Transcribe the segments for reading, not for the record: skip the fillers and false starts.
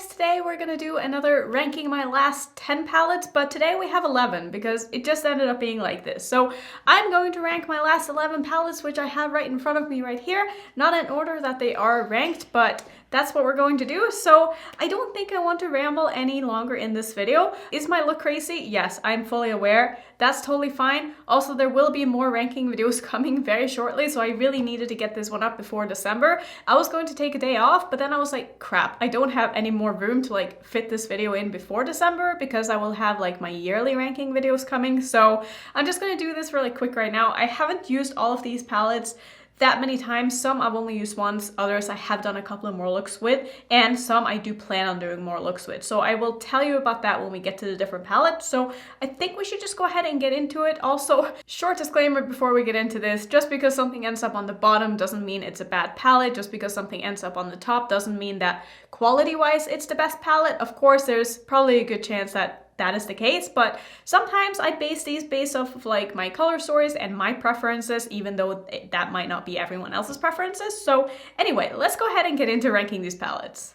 guys, today we're gonna do another ranking my last 10 palettes, but today we have 11 because it just ended up being like this. So I'm going to rank my last 11 palettes, which I have right in front of me right here. Not in order that they are ranked, but that's what we're going to do. So I don't think I want to ramble any longer in this video. Is my look crazy? Yes, I'm fully aware. That's totally fine. Also, there will be more ranking videos coming very shortly, so I really needed to get this one up before December. I was going to take a day off, but then I was like, crap, I don't have any more room to like fit this video in before December because I will have like my yearly ranking videos coming. So I'm just gonna do this really quick right now. I haven't used all of these palettes that many times. Some I've only used once, others I have done a couple of more looks with, and some I do plan on doing more looks with. So I will tell you about that when we get to the different palettes. So I think we should just go ahead and get into it. Also, short disclaimer before we get into this, just because something ends up on the bottom doesn't mean it's a bad palette. Just because something ends up on the top doesn't mean that quality-wise it's the best palette. Of course, there's probably a good chance that that is the case, but sometimes I base these based off of like my color stories and my preferences, even though that might not be everyone else's preferences. So anyway, let's go ahead and get into ranking these palettes.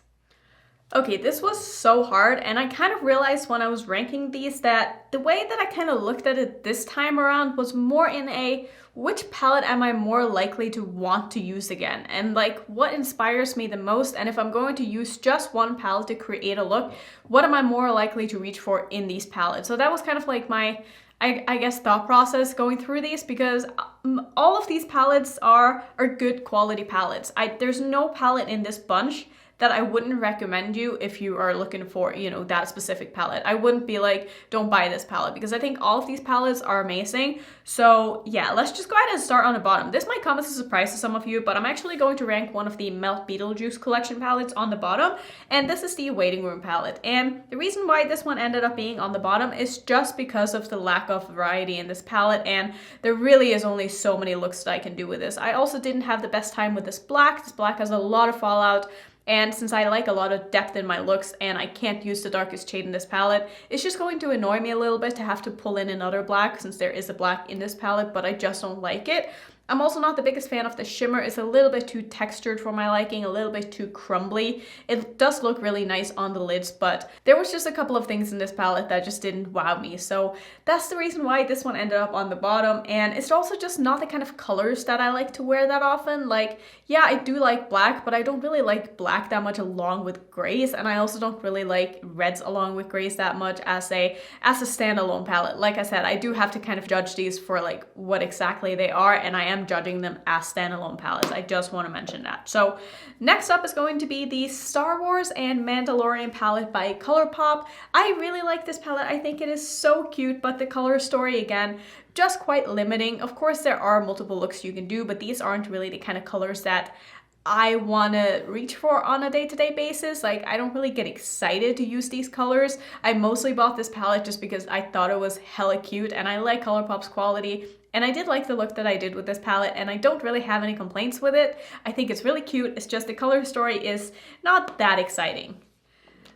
Okay, this was so hard, and I kind of realized when I was ranking these that the way that I kind of looked at it this time around was more in a which palette am I more likely to want to use again, and like what inspires me the most, and if I'm going to use just one palette to create a look, what am I more likely to reach for in these palettes? So that was kind of like my I guess thought process going through these, because all of these palettes are good quality palettes. There's no palette in this bunch that I wouldn't recommend you if you are looking for, you know, that specific palette. I wouldn't be like, don't buy this palette, because I think all of these palettes are amazing. So yeah, let's just go ahead and start on the bottom. This might come as a surprise to some of you, but I'm actually going to rank one of the Melt Beetlejuice collection palettes on the bottom, and this is the Waiting Room palette. And the reason why this one ended up being on the bottom is just because of the lack of variety in this palette, and there really is only so many looks that I can do with this. I also didn't have the best time with this black. This black has a lot of fallout. And since I like a lot of depth in my looks and I can't use the darkest shade in this palette, it's just going to annoy me a little bit to have to pull in another black, since there is a black in this palette, but I just don't like it. I'm also not the biggest fan of the shimmer. It's a little bit too textured for my liking, a little bit too crumbly. It does look really nice on the lids, but there was just a couple of things in this palette that just didn't wow me. So that's the reason why this one ended up on the bottom. And it's also just not the kind of colors that I like to wear that often. Like, yeah, I do like black, but I don't really like black that much along with grays. And I also don't really like reds along with grays that much as a standalone palette. Like I said, I do have to kind of judge these for like what exactly they are, and I am judging them as standalone palettes. I just want to mention that. So next up is going to be the Star Wars and Mandalorian palette by Colourpop. I really like this palette. I think it is so cute, but the color story, again, just quite limiting. Of course, there are multiple looks you can do, but these aren't really the kind of colors that I want to reach for on a day-to-day basis. Like, I don't really get excited to use these colors. I mostly bought this palette just because I thought it was hella cute, and I like Colourpop's quality. And I did like the look that I did with this palette, and I don't really have any complaints with it. I think it's really cute. It's just the color story is not that exciting.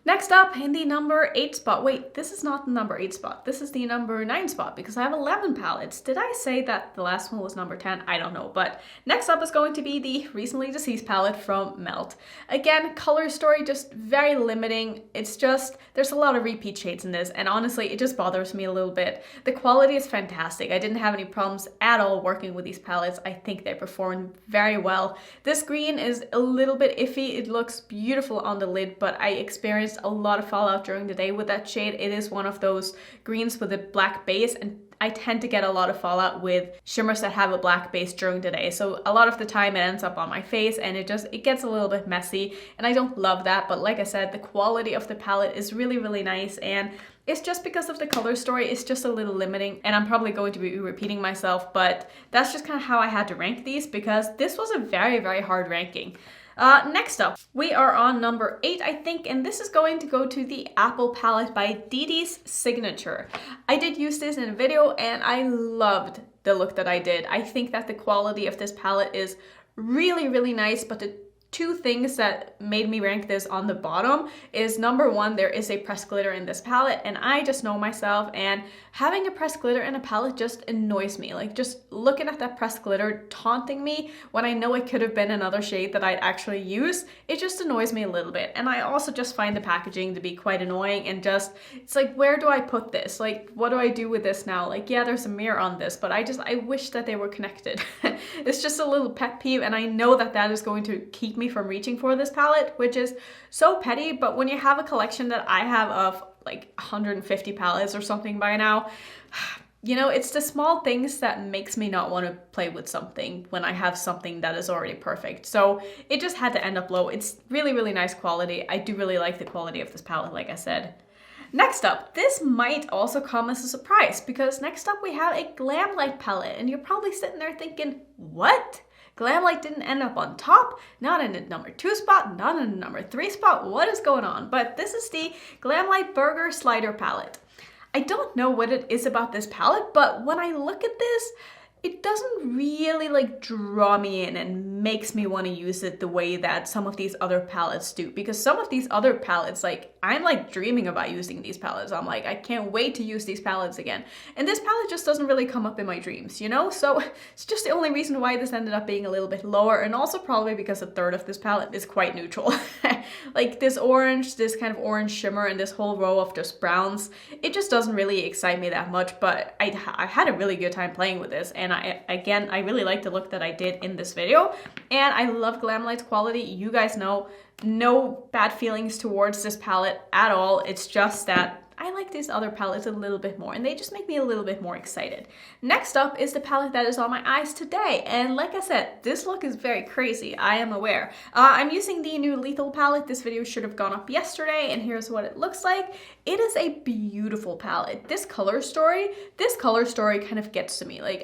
Next up, in the number 8 spot. Wait, this is not the number 8 spot. This is the number 9 spot, because I have 11 palettes. Did I say that the last one was number 10? I don't know. But next up is going to be the Recently Deceased palette from Melt. Again, color story just very limiting. It's just, there's a lot of repeat shades in this, and honestly, it just bothers me a little bit. The quality is fantastic. I didn't have any problems at all working with these palettes. I think they perform very well. This green is a little bit iffy. It looks beautiful on the lid, but I experienced a lot of fallout during the day with that shade. It is one of those greens with a black base, and I tend to get a lot of fallout with shimmers that have a black base during the day. So a lot of the time it ends up on my face, and it gets a little bit messy, and I don't love that. But like I said, the quality of the palette is really, really nice, and it's just because of the color story, it's just a little limiting, and I'm probably going to be repeating myself, but that's just kind of how I had to rank these, because this was a very, very hard ranking. Next up, we are on number 8, I think, and this is going to go to the Apple palette by Dee Dee's Signature. I did use this in a video, and I loved the look that I did. I think that the quality of this palette is really, really nice, but the two things that made me rank this on the bottom is number one, there is a pressed glitter in this palette, and I just know myself, and having a pressed glitter in a palette just annoys me. Like, just looking at that pressed glitter taunting me when I know it could have been another shade that I'd actually use, it just annoys me a little bit. And I also just find the packaging to be quite annoying, and just, it's like, where do I put this? Like, what do I do with this now? Like, yeah, there's a mirror on this, but I wish that they were connected. It's just a little pet peeve, and I know that that is going to keep me from reaching for this palette, which is so petty. But when you have a collection that I have of like 150 palettes or something by now, you know, it's the small things that makes me not want to play with something when I have something that is already perfect. So it just had to end up low. It's really, really nice quality. I do really like the quality of this palette, like I said. Next up, this might also come as a surprise, because next up we have a Glamlight palette, and you're probably sitting there thinking, what? Glamlight didn't end up on top, not in the number 2 spot, not in the number 3 spot, what is going on? But this is the Glamlight Burger Slider palette. I don't know what it is about this palette, but when I look at this, it doesn't really like draw me in and makes me want to use it the way that some of these other palettes do. Because some of these other palettes, like, I'm like dreaming about using these palettes. I'm like, I can't wait to use these palettes again. And this palette just doesn't really come up in my dreams, you know? So it's just the only reason why this ended up being a little bit lower, and also probably because a third of this palette is quite neutral. Like this orange, this kind of orange shimmer, and this whole row of just browns, it just doesn't really excite me that much, but I had a really good time playing with this, and I really like the look that I did in this video, and I love Glamlight's quality. You guys know, no bad feelings towards this palette at all. It's just that I like these other palettes a little bit more, and they just make me a little bit more excited. Next up is the palette that is on my eyes today, and like I said, this look is very crazy, I am aware. I'm using the new Lethal palette. This video should have gone up yesterday, and here's what it looks like. It is a beautiful palette. This color story kind of gets to me. Like,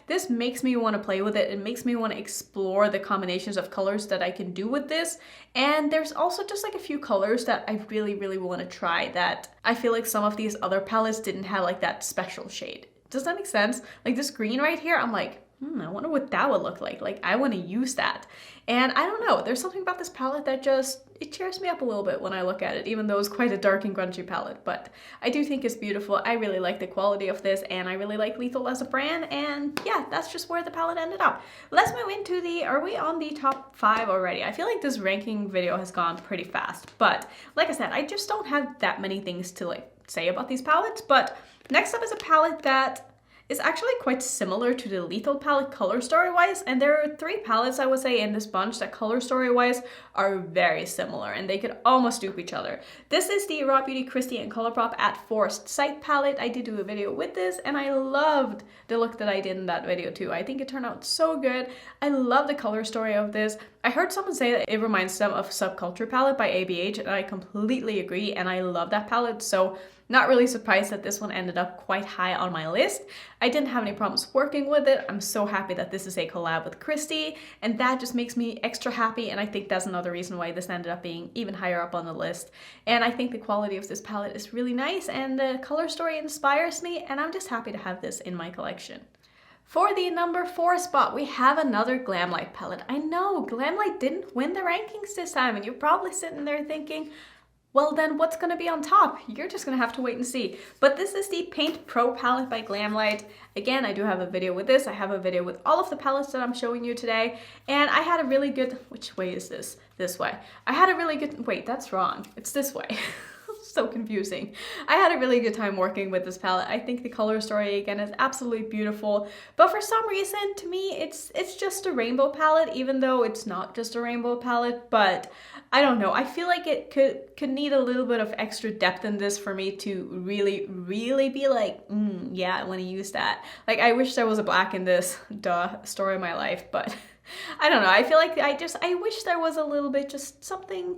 this makes me want to play with it. It makes me want to explore the combinations of colors that I can do with this. And there's also just like a few colors that I really, really want to try that I feel like some of these other palettes didn't have like that special shade. Does that make sense? Like this green right here, I'm like, I wonder what that would look like. Like, I want to use that. And I don't know, there's something about this palette that just, it cheers me up a little bit when I look at it, even though it's quite a dark and grungy palette. But I do think it's beautiful. I really like the quality of this, and I really like Lethal as a brand. And yeah, that's just where the palette ended up. Let's move into are we on the top 5 already? I feel like this ranking video has gone pretty fast. But like I said, I just don't have that many things to like say about these palettes. But next up is a palette that is actually quite similar to the Lethal palette color story wise, and there are 3 palettes I would say in this bunch that color story wise are very similar, and they could almost dupe each other. This is the Raw Beauty Christie and Colourpop at Forced Sight palette. I did do a video with this, and I loved the look that I did in that video too. I think it turned out so good. I love the color story of this. I heard someone say that it reminds them of Subculture palette by ABH, and I completely agree, and I love that palette, so not really surprised that this one ended up quite high on my list. I didn't have any problems working with it. I'm so happy that this is a collab with Christie, and that just makes me extra happy, and I think that's another reason why this ended up being even higher up on the list. And I think the quality of this palette is really nice, and the color story inspires me, and I'm just happy to have this in my collection. For the number 4 spot, we have another Glamlight palette. I know, Glamlight didn't win the rankings this time, and you're probably sitting there thinking, well then what's going to be on top? You're just going to have to wait and see. But this is the Paint Pro palette by Glamlight. Again, I do have a video with this. I have a video with all of the palettes that I'm showing you today. And I had a really good, which way is this? This way. I had a really good, wait, that's wrong. It's this way. So confusing. I had a really good time working with this palette. I think the color story again is absolutely beautiful, but for some reason to me it's just a rainbow palette, even though it's not just a rainbow palette. But I don't know, I feel like it could need a little bit of extra depth in this for me to really be like, yeah, I want to use that. Like, I wish there was a black in this, story of my life, but I don't know. I feel like I wish there was a little bit, just something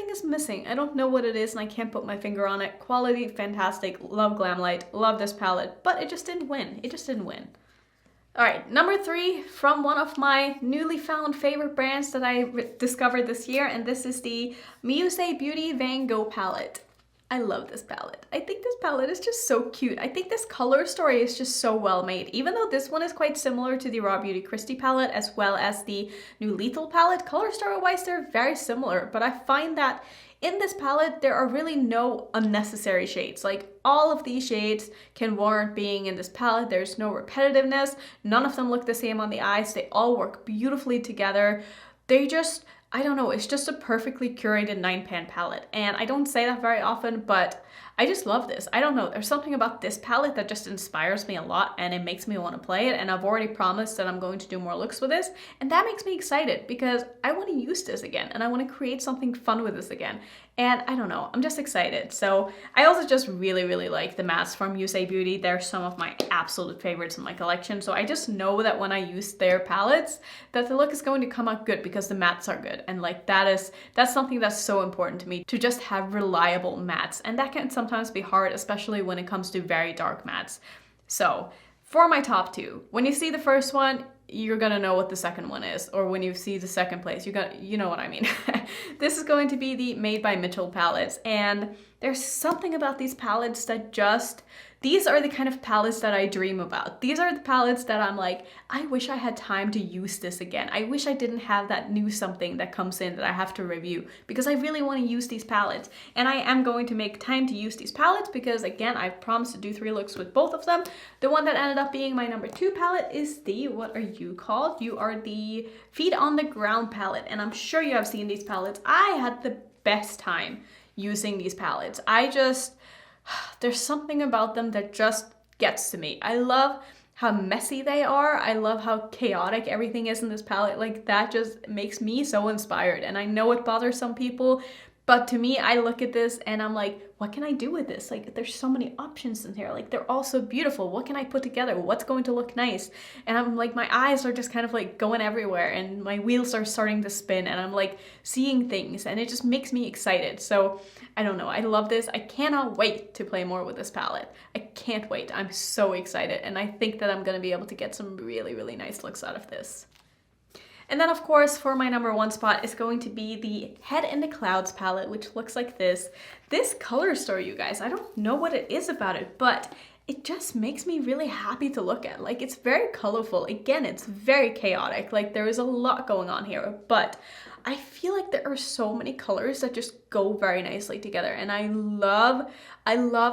is missing. I don't know what it is, and I can't put my finger on it. Quality, fantastic. Love Glamlight. Love this palette, but it just didn't win. It just didn't win. All right, number 3 from one of my newly found favorite brands that I discovered this year, and this is the Musee Beauty Van Gogh palette. I love this palette. I think this palette is just so cute. I think this color story is just so well made. Even though this one is quite similar to the Raw Beauty Christie palette as well as the new Lethal palette, color story wise they're very similar, but I find that in this palette there are really no unnecessary shades. Like all of these shades can warrant being in this palette. There's no repetitiveness. None of them look the same on the eyes. They all work beautifully together. They just, I don't know, it's just a perfectly curated 9-pan palette. And I don't say that very often, but I just love this. I don't know, there's something about this palette that just inspires me a lot and it makes me want to play it. And I've already promised that I'm going to do more looks with this. And that makes me excited because I want to use this again and I want to create something fun with this again. And I don't know, I'm just excited. So I also just really like the mattes from Musee Beauty. They're some of my absolute favorites in my collection. So I just know that when I use their palettes, that the look is going to come out good because the mattes are good. And like that's something that's so important to me, to just have reliable mattes. And that can sometimes be hard, especially when it comes to very dark mattes. So for my top two, when you see the first one, you're gonna know what the second one is, or when you see the second place, you know what I mean. This is going to be the Made by Mitchell palettes, and there's something about these palettes that just, these are the kind of palettes that I dream about. These are the palettes that I'm like, I wish I had time to use this again. I wish I didn't have that new something that comes in that I have to review, because I really want to use these palettes. And I am going to make time to use these palettes because, again, I promised to do 3 looks with both of them. The one that ended up being my number 2 palette is the, what are you called? You are the Feet on the Ground palette. And I'm sure you have seen these palettes. I had the best time using these palettes. There's something about them that just gets to me. I love how messy they are. I love how chaotic everything is in this palette. Like, that just makes me so inspired. And I know it bothers some people, but to me, I look at this and I'm like, what can I do with this? Like, there's so many options in here. Like, they're all so beautiful. What can I put together? What's going to look nice? And I'm like, my eyes are just kind of like going everywhere and my wheels are starting to spin and I'm like seeing things and it just makes me excited. So I don't know. I love this. I cannot wait to play more with this palette. I can't wait. I'm so excited. And I think that I'm going to be able to get some really nice looks out of this. And then, of course, for my number 1 spot is going to be the Head in the Clouds palette, which looks like this. This color story, you guys, I don't know what it is about it, but it just makes me really happy to look at. Like, it's very colorful. Again, it's very chaotic. Like, there is a lot going on here, but I feel like there are so many colors that just go very nicely together. And I love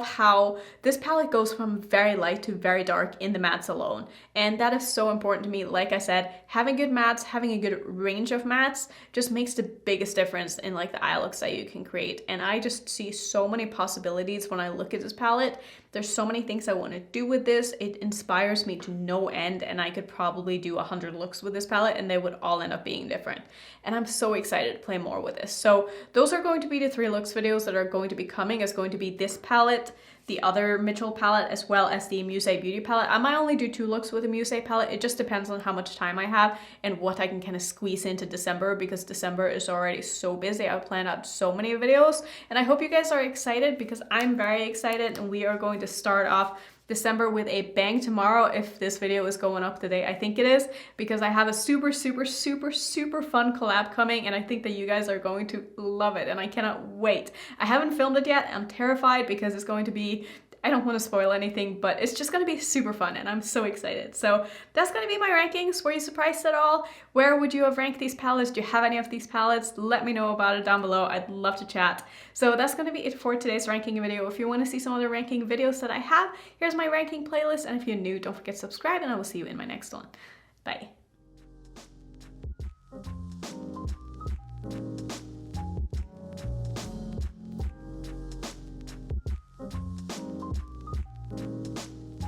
how this palette goes from very light to very dark in the mattes alone. And that is so important to me. Like I said, having good mattes, having a good range of mattes just makes the biggest difference in like the eye looks that you can create. And I just see so many possibilities when I look at this palette. There's so many things I want to do with this. It inspires me to no end, and I could probably do 100 looks with this palette and they would all end up being different. And I'm so excited to play more with this. So those are going to be the 3 looks videos that are going to be coming. Is going to be this palette, the other Mitchell palette, as well as the Musee Beauty palette. I might only do 2 looks with the Musee palette. It just depends on how much time I have and what I can kind of squeeze into December, because December is already so busy. I've planned out so many videos and I hope you guys are excited, because I'm very excited, and we are going to start off December with a bang tomorrow, if this video is going up today. I think it is, because I have a super fun collab coming, and I think that you guys are going to love it and I cannot wait. I haven't filmed it yet. I'm terrified because it's going to be, I don't want to spoil anything, but it's just going to be super fun and I'm so excited. So that's going to be my rankings. Were you surprised at all? Where would you have ranked these palettes? Do you have any of these palettes? Let me know about it down below. I'd love to chat. So that's going to be it for today's ranking video. If you want to see some other ranking videos that I have, here's my ranking playlist. And if you're new, don't forget to subscribe, and I will see you in my next one. Bye.